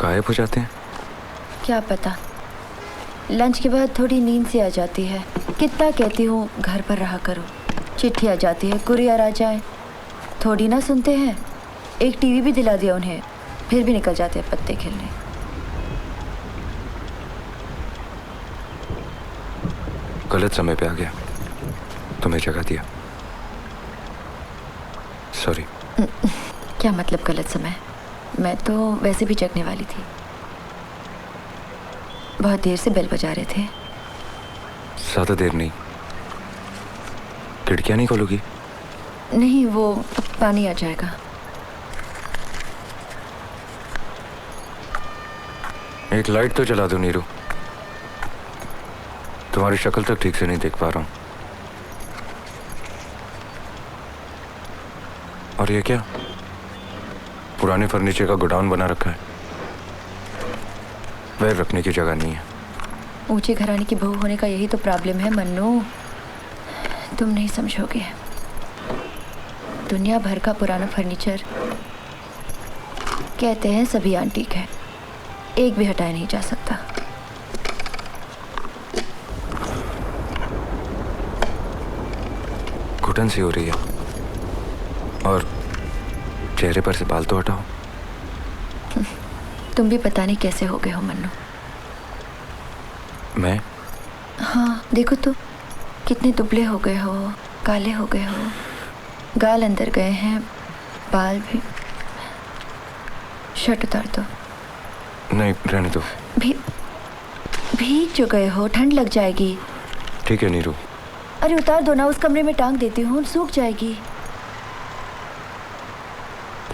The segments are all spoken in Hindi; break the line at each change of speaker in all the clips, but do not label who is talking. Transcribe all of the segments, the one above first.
गायब हो जाते हैं?
क्या पता, लंच के बाद थोड़ी नींद सी आ जाती है। कितना कहती हूँ घर पर रहा करो, चिट्ठी आ जाती है, कुरियर आ जाए, थोड़ी ना सुनते हैं। एक टीवी भी दिला दिया उन्हें, फिर भी निकल जाते हैं पत्ते खेलने।
गलत समय पे आ गया, तुम्हें जगह दिया, सॉरी।
क्या मतलब गलत समय? मैं तो वैसे भी जगने वाली थी। बहुत देर से बेल बजा रहे थे।
ज्यादा देर नहीं। खिड़कियां नहीं खोलोगी?
नहीं, वो पानी आ जाएगा।
एक लाइट तो जला दो नीरू, तुम्हारी शक्ल तक ठीक से नहीं देख पा रहा हूं। और ये क्या, पुराने फर्नीचर का गोडाउन बना रखा है, पैर रखने की जगह नहीं है।
ऊंचे घराने की बहू होने का यही तो प्रॉब्लम है मन्नू, तुम नहीं समझोगे। दुनिया भर का पुराना फर्नीचर, कहते हैं सभी एंटीक है, एक भी हटाया नहीं जा सकता।
घुटन सी हो रही है, और चेहरे पर से बाल तो हटाओ।
तुम भी पता नहीं कैसे हो गए हो मन्नू।
मैं?
हाँ, देखो तो कितने दुबले हो गए हो, काले हो गए हो, गाल अंदर गए हैं, बाल भी। शर्ट उतार दो।
नहीं, रहने दो।
भीग जो गए हो, ठंड लग जाएगी।
ठीक है नीरू।
अरे उतार दो ना, उस कमरे में टांग देती हूँ, सूख जाएगी।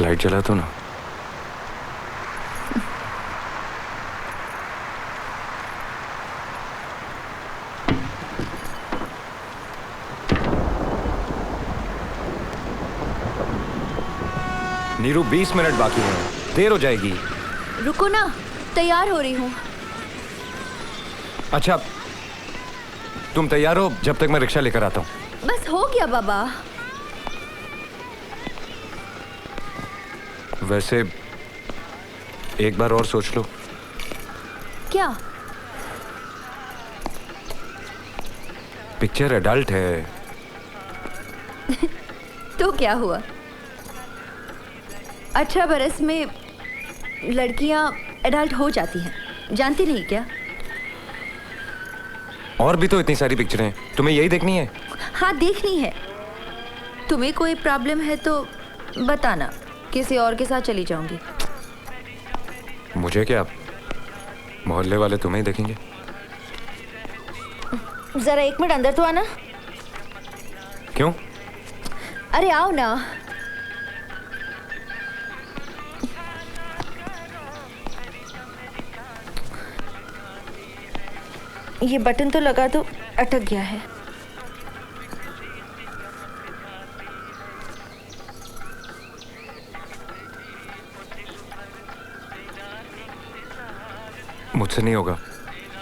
लाइट जला दो ना। नीरू, 20 मिनट बाकी हैं, देर हो जाएगी।
रुको ना, तैयार हो रही हूँ।
अच्छा, तुम तैयार हो जब तक मैं रिक्शा लेकर आता हूँ।
बस हो गया बाबा।
वैसे एक बार और सोच लो।
क्या?
पिक्चर एडल्ट है।
तो क्या हुआ? 18 बरस में लड़कियां एडल्ट हो जाती हैं, जानती नहीं क्या?
और भी तो इतनी सारी पिक्चरें हैं, तुम्हें यही देखनी है?
हाँ, देखनी है। तुम्हें कोई प्रॉब्लम है तो बताना, किसी और के साथ चली जाऊंगी।
मुझे क्या, मोहल्ले वाले तुम्हें ही देखेंगे।
जरा 1 मिनट अंदर तो आना।
क्यों?
अरे आओ ना। ये बटन तो लगा दो, अटक गया है।
मुझसे नहीं होगा,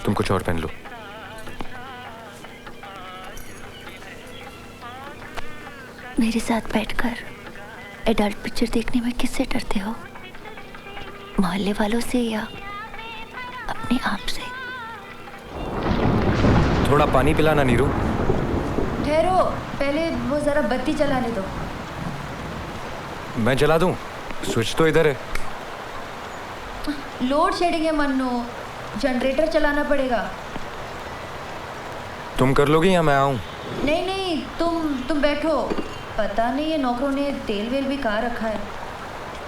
तुम कुछ और पहन लो।
मेरे साथ बैठकर एडल्ट पिक्चर देखने में किससे डरते हो? मोहल्ले वालों से या अपने आप से?
थोड़ा पानी पिलाना नीरू।
ठहरो, पहले वो जरा बत्ती जलाने दो।
मैं जला दूं? स्विच तो इधर है।
लोड शेडिंग है मन्नू, जनरेटर चलाना पड़ेगा।
तुम कर लोगी या मैं आऊं?
नहीं नहीं, तुम बैठो। पता नहीं ये नौकरों ने तेल वेल भी कहाँ रखा है।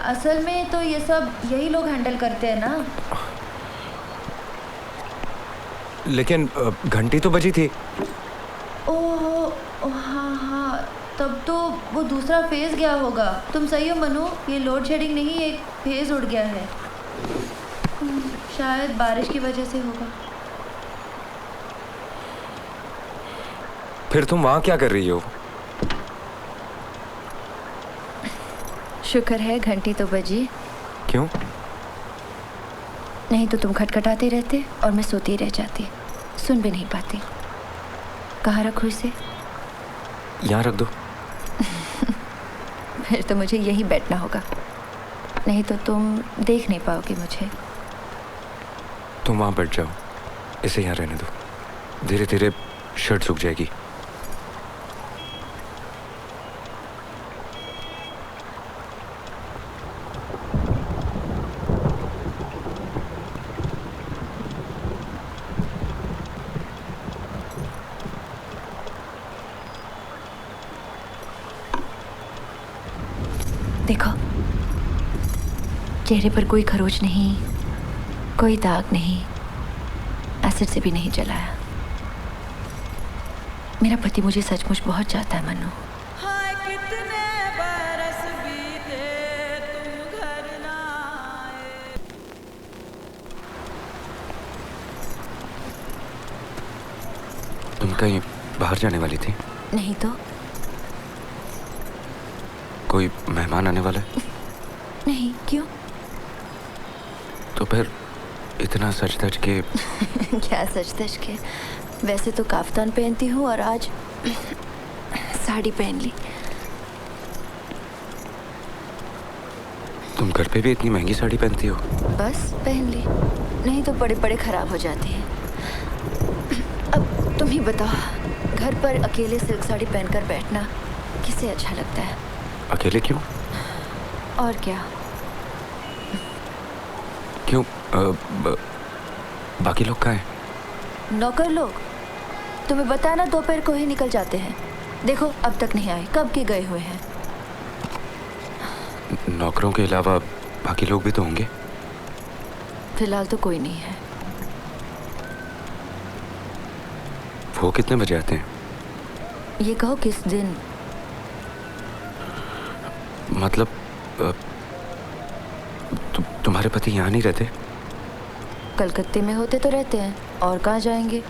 असल में तो ये सब यही लोग हैंडल करते हैं ना।
लेकिन घंटी तो बजी थी।
ओह हाँ हाँ, तब तो वो दूसरा फेज गया होगा। तुम सही हो मनु, ये लोड शेडिंग नहीं, एक फेज उड़ गया है। शायद बारिश की वजह से होगा।
फिर तुम वहां क्या कर रही हो?
शुक्र है घंटी तो बजी।
क्यों?
नहीं तो तुम खटखटाते रहते और मैं सोती रह जाती, सुन भी नहीं पाती। कहाँ रखूँ इसे?
यहाँ रख दो।
फिर तो मुझे यहीं बैठना होगा, नहीं तो तुम देख नहीं पाओगे मुझे।
तुम वहाँ बैठ जाओ, इसे यहाँ रहने दो। धीरे धीरे शर्ट सूख जाएगी।
देखो, चेहरे पर कोई खरोच नहीं, कोई दाग नहीं, एसिड से भी नहीं जलाया। मेरा पति मुझे सचमुच बहुत चाहता है मन्नू।
हाय कितने बरस बीते तुम घर ना आए।
तुम कहीं बाहर जाने वाली थी?
नहीं तो।
कोई मेहमान आने वाला है?
नहीं, क्यों?
तो फिर इतना सच धज के
क्या सच धज के? वैसे तो काफ्तान पहनती हूँ और आज साड़ी पहन ली।
तुम घर पे भी इतनी महंगी साड़ी पहनती हो?
बस पहन ली, नहीं तो बड़े बड़े खराब हो जाती है। अब तुम ही बताओ, घर पर अकेले सिल्क साड़ी पहनकर बैठना किसे अच्छा लगता है?
अकेले क्यों?
और क्या?
क्यों? बाकी लोग कहाँ हैं?
नौकर लोग तुम्हें बताया ना, दोपहर को ही निकल जाते हैं। देखो अब तक नहीं आए, कब के गए हुए हैं।
नौकरों के अलावा बाकी लोग भी तो होंगे।
फिलहाल तो कोई नहीं है।
वो कितने बजे आते हैं?
ये कहो किस दिन?
मतलब तुम्हारे पति यहाँ नहीं रहते?
कलकत्ते में होते तो रहते हैं, और कहाँ जाएंगे?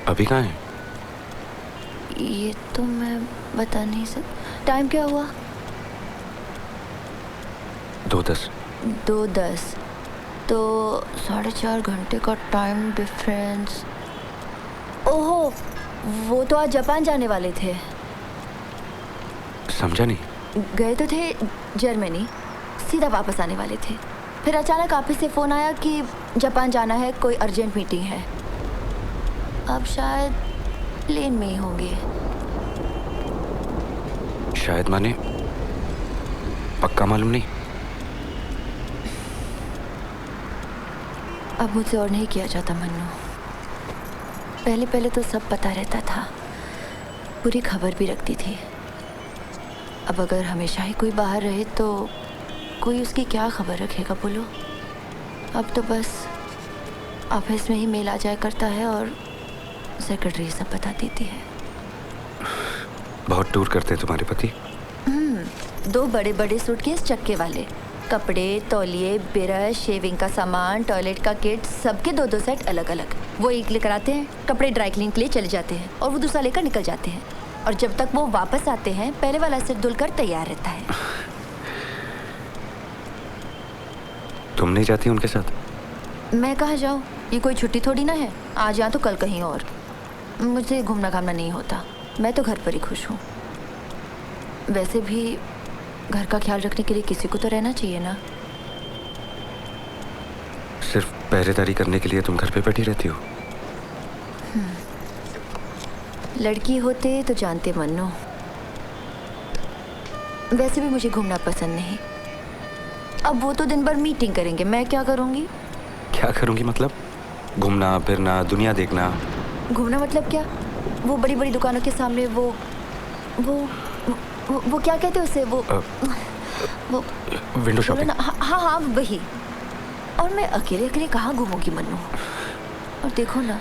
अभी कहाँ हैं?
ये तो मैं बता नहीं सकता। टाइम क्या हुआ?
2:10।
2:10 तो 4.5 घंटे का टाइम डिफरेंस। ओहो, वो तो आज जापान जाने वाले थे।
समझा नहीं।
गए तो थे जर्मनी, सीधा वापस आने वाले थे। फिर अचानक ऑफिस से फ़ोन आया कि जापान जाना है, कोई अर्जेंट मीटिंग है। अब शायद प्लेन में ही होंगे।
शायद माने पक्का मालूम नहीं।
अब मुझसे और नहीं किया जाता मन्नू। पहले पहले तो सब पता रहता था, पूरी खबर भी रखती थी। अब अगर हमेशा ही कोई बाहर रहे तो कोई उसकी क्या खबर रखेगा बोलो? अब तो बस ऑफिस में ही मेल आ जाया करता है और सेक्रेटरी सब बता देती है।
बहुत टूर करते हैं तुम्हारे पति?
2 बड़े बड़े सूटकेस चक्के वाले, कपड़े, तौलिए, ब्रश, शेविंग का सामान, टॉयलेट का किट, सबके 2-2 सेट अलग अलग। वो एक लेकर आते हैं, कपड़े ड्राई क्लीन के लिए चले जाते हैं और वो दूसरा लेकर निकल जाते हैं। और जब तक वो वापस आते हैं पहले वाला सेट धुलकर तैयार रहता है।
तुम नहीं जाती उनके साथ?
मैं कहाँ जाऊँ? ये कोई छुट्टी थोड़ी ना है, आज यहाँ तो कल कहीं और। मुझे घूमना घामना नहीं होता, मैं तो घर पर ही खुश हूँ। वैसे भी घर का ख्याल रखने के लिए किसी को तो रहना चाहिए ना।
सिर्फ पहरेदारी करने के लिए तुम घर पे बैठी रहती हो?
लड़की होते तो जानते मन्नू। वैसे भी मुझे घूमना पसंद नहीं। अब वो तो दिन भर मीटिंग करेंगे, मैं क्या करूँगी?
क्या करूँगी मतलब? घूमना फिरना, दुनिया देखना।
घूमना मतलब क्या? वो बड़ी बड़ी दुकानों के सामने वो क्या कहते हैं उसे? वो
विंडो शॉपिंग।
हाँ हाँ वही। और मैं अकेले अकेले कहाँ घूमूंगी मन्नू? और देखो ना,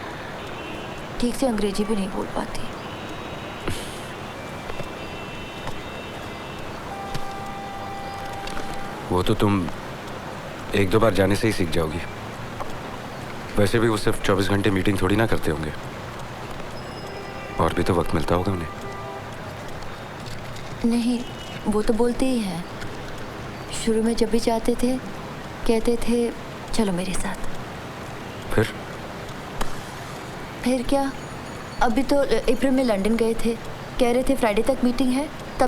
ठीक से अंग्रेजी भी नहीं बोल पाती।
वो तो तुम 1-2 बार जाने से ही सीख जाओगी। वैसे भी वो सिर्फ 24 घंटे मीटिंग थोड़ी ना करते होंगे, और भी तो वक्त मिलता होगा उन्हें।
नहीं, वो तो बोलते ही हैं। शुरू में जब भी जाते थे कहते थे चलो मेरे साथ। फिर क्या? अभी तो अप्रैल में लंदन गए थे, कह रहे थे फ्राइडे तक मीटिंग है।